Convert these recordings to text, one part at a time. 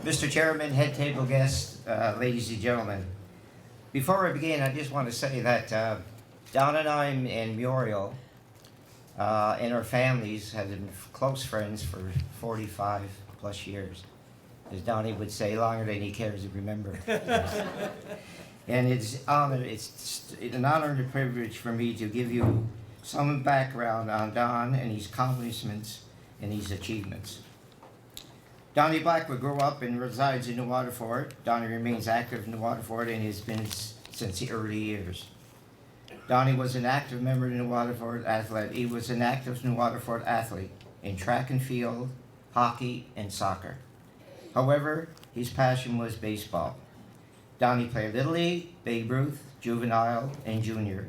Mr. Chairman, head table guests, ladies and gentlemen. Before I begin, I just want to say that Don and I and Muriel and our families have been close friends for 45 plus years. As Donnie would say, longer than he cares to remember. And it's an honor and a privilege for me to give you some background on Don and his accomplishments and his achievements. Donnie Blackwood grew up and resides in New Waterford. Donnie remains active in New Waterford and has been since the early years. Donnie was an active member of the New Waterford athlete. He was an active New Waterford athlete in track and field, hockey, and soccer. However, his passion was baseball. Donnie played Little League, Babe Ruth, juvenile, and junior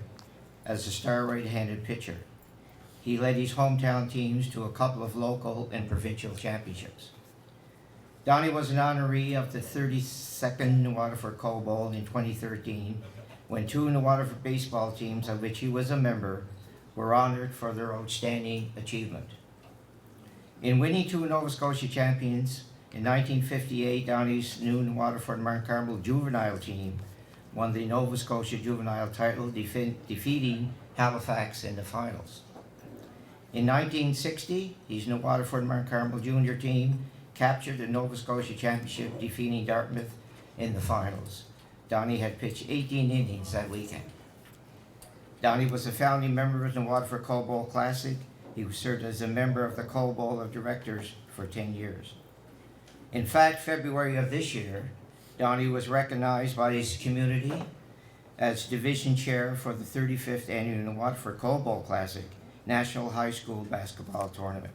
as a star right-handed pitcher. He led his hometown teams to a couple of local and provincial championships. Donnie was an honoree of the 32nd New Waterford Coal Bowl in 2013, when two New Waterford baseball teams, of which he was a member, were honored for their outstanding achievement. In winning two Nova Scotia champions, in 1958, Donnie's New Waterford Mount Carmel juvenile team won the Nova Scotia juvenile title, defeating Halifax in the finals. In 1960, his New Waterford Mount Carmel junior team captured the Nova Scotia championship, defeating Dartmouth in the finals. Donnie had pitched 18 innings that weekend. Donnie was a founding member of the Waterford Coal Bowl Classic. He served as a member of the Coal Bowl of Directors for 10 years. In fact, February of this year, Donnie was recognized by his community as division chair for the 35th annual Waterford Coal Bowl Classic National High School Basketball Tournament.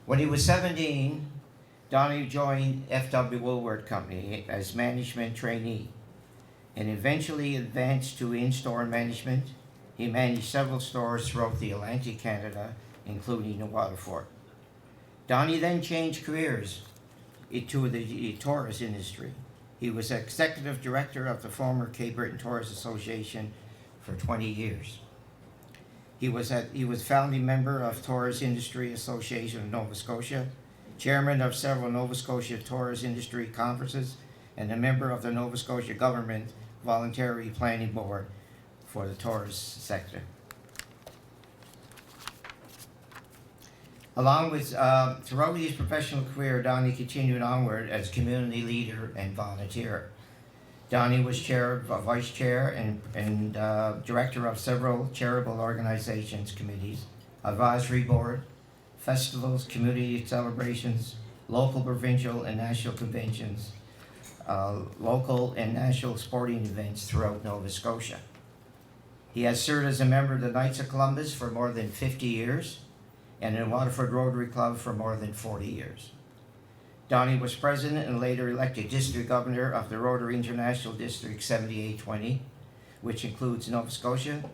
When he was 17, Donnie joined F.W. Woolworth Company as management trainee and eventually advanced to in-store management. He managed several stores throughout the Atlantic Canada, including New Waterford. Donnie then changed careers into the tourist industry. He was executive director of the former Cape Breton Tourist Association for 20 years. He was founding member of Tourist Industry Association of Nova Scotia, chairman of several Nova Scotia tourist industry conferences, and a member of the Nova Scotia Government Voluntary Planning Board for the tourist sector. Throughout his professional career, Donnie continued onward as community leader and volunteer. Donnie was vice chair and director of several charitable organizations, committees, advisory board, festivals, community celebrations, local, provincial, and national conventions, local and national sporting events throughout Nova Scotia. He has served as a member of the Knights of Columbus for more than 50 years and in Waterford Rotary Club for more than 40 years. Donnie was president and later elected district governor of the Rotary International District 7820, which includes Nova Scotia,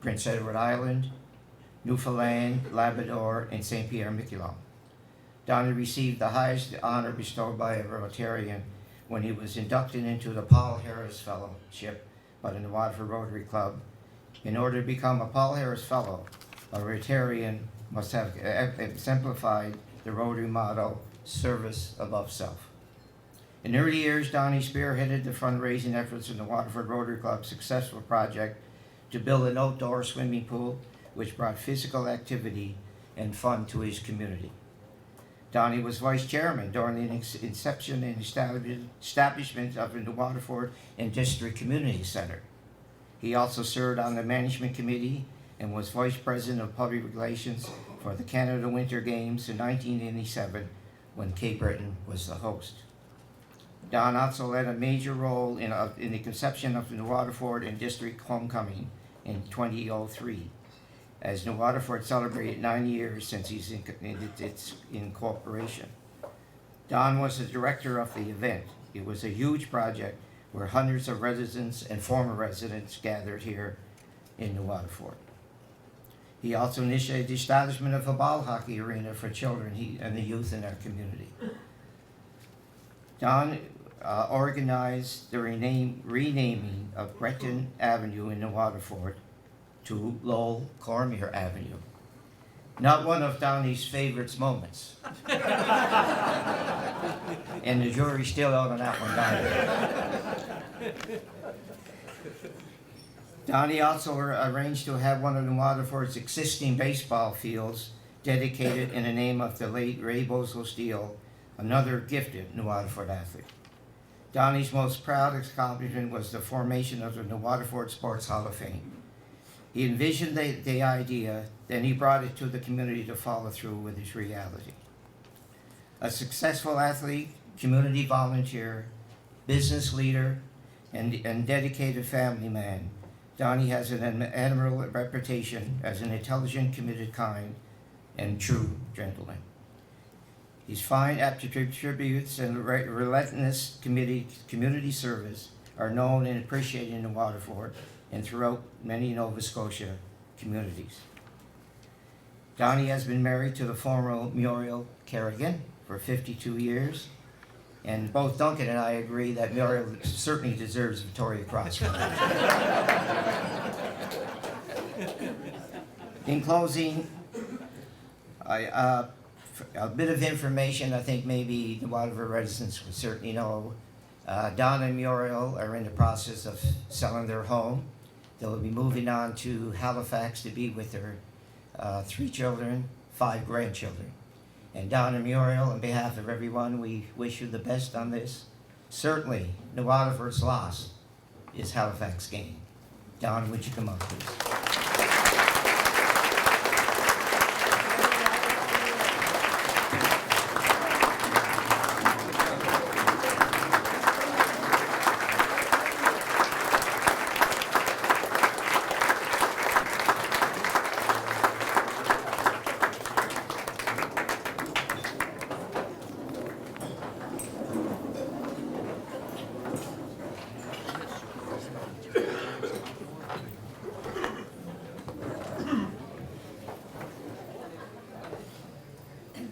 Prince Edward Island, Newfoundland, Labrador, and St. Pierre-Miquelon. Donnie received the highest honor bestowed by a Rotarian when he was inducted into the Paul Harris Fellowship by the Waterford Rotary Club. In order to become a Paul Harris Fellow, a Rotarian must have exemplified the Rotary motto, service above self. In early years, Donnie spearheaded the fundraising efforts in the Waterford Rotary Club's successful project to build an outdoor swimming pool, which brought physical activity and fun to his community. Donnie was vice chairman during the inception and establishment of the Waterford and District Community Center. He also served on the management committee and was vice president of public relations for the Canada Winter Games in 1987, when Cape Breton was the host. Don also led a major role in the conception of the New Waterford and District Homecoming in 2003, as New Waterford celebrated 9 years since its incorporation. Don was the director of the event. It was a huge project where hundreds of residents and former residents gathered here in New Waterford. He also initiated the establishment of a ball hockey arena for children and the youth in our community. Don organized the renaming of Breton Avenue in New Waterford to Lowell Cormier Avenue. Not one of Donnie's favorite moments. And the jury's still out on that one, Donnie. Donnie also arranged to have one of New Waterford's existing baseball fields dedicated in the name of the late Ray Bozo Steele, another gifted New Waterford athlete. Donnie's most proud accomplishment was the formation of the New Waterford Sports Hall of Fame. He envisioned the idea, then he brought it to the community to follow through with his reality. A successful athlete, community volunteer, business leader, and dedicated family man, Donnie has an admirable reputation as an intelligent, committed, kind, and true gentleman. His fine attributes and relentless community service are known and appreciated in Waterford and throughout many Nova Scotia communities. Donnie has been married to the former Muriel Kerrigan for 52 years, and both Duncan and I agree that Muriel certainly deserves a Victoria Cross for that. In closing, a bit of information I think maybe the Waterford residents would certainly know. Don and Muriel are in the process of selling their home. They'll be moving on to Halifax to be with their 3 children, 5 grandchildren. And Don and Muriel, on behalf of everyone, we wish you the best on this. Certainly, New Waterford's loss is Halifax gain. Don, would you come up, please?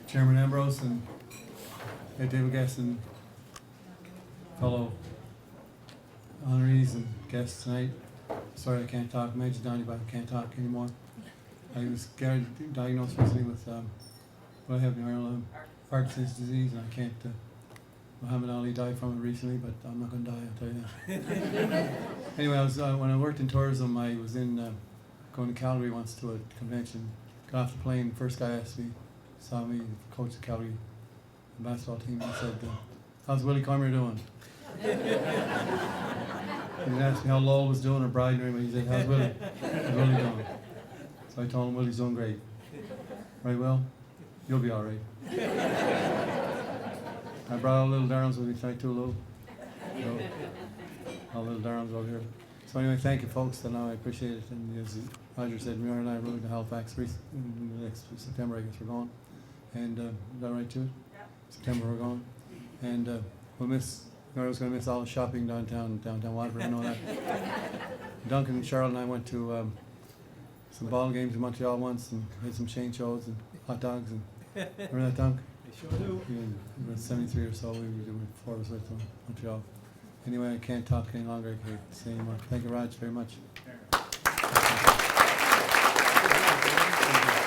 Chairman Ambrose and Head Table guests and fellow honorees and guests tonight. Sorry I can't talk. Major Donnie, but I can't talk anymore. I was diagnosed recently with what I have Parkinson's disease, and I can't. Muhammad Ali died from it recently, but I'm not going to die, I'll tell you that. Anyway, I was when I worked in tourism, I was in going to Calgary once to a convention. Got off the plane, the first guy asked me, saw me coach the Calgary basketball team, and I said, "How's Willie Comer doing?" And he asked me how Lowell was doing, or Bride, or anyway. He said, "How's Willie? How's Willie doing?" So I told him, "Willie's doing great." "Right, well, you'll be all right." I brought all little Darrams with me tonight too, Lou. So, all little Darrams over here. So anyway, thank you, folks. And I appreciate it. And as Roger said, Muriel and I are moving to Halifax in the next September. I guess we're going. And is that right too? Yeah. September we're going. And we'll miss. Muriel's going to miss all the shopping downtown Waterford. I know that. Duncan and Charlotte and I went to some ball games in Montreal once and had some chain shows and hot dogs. And remember that, Dunk? Sure do. We were 73 or so. We were doing 4 of us with Montreal. Anyway, I can't talk any longer. I can't say anymore. Thank you, Raj, very much.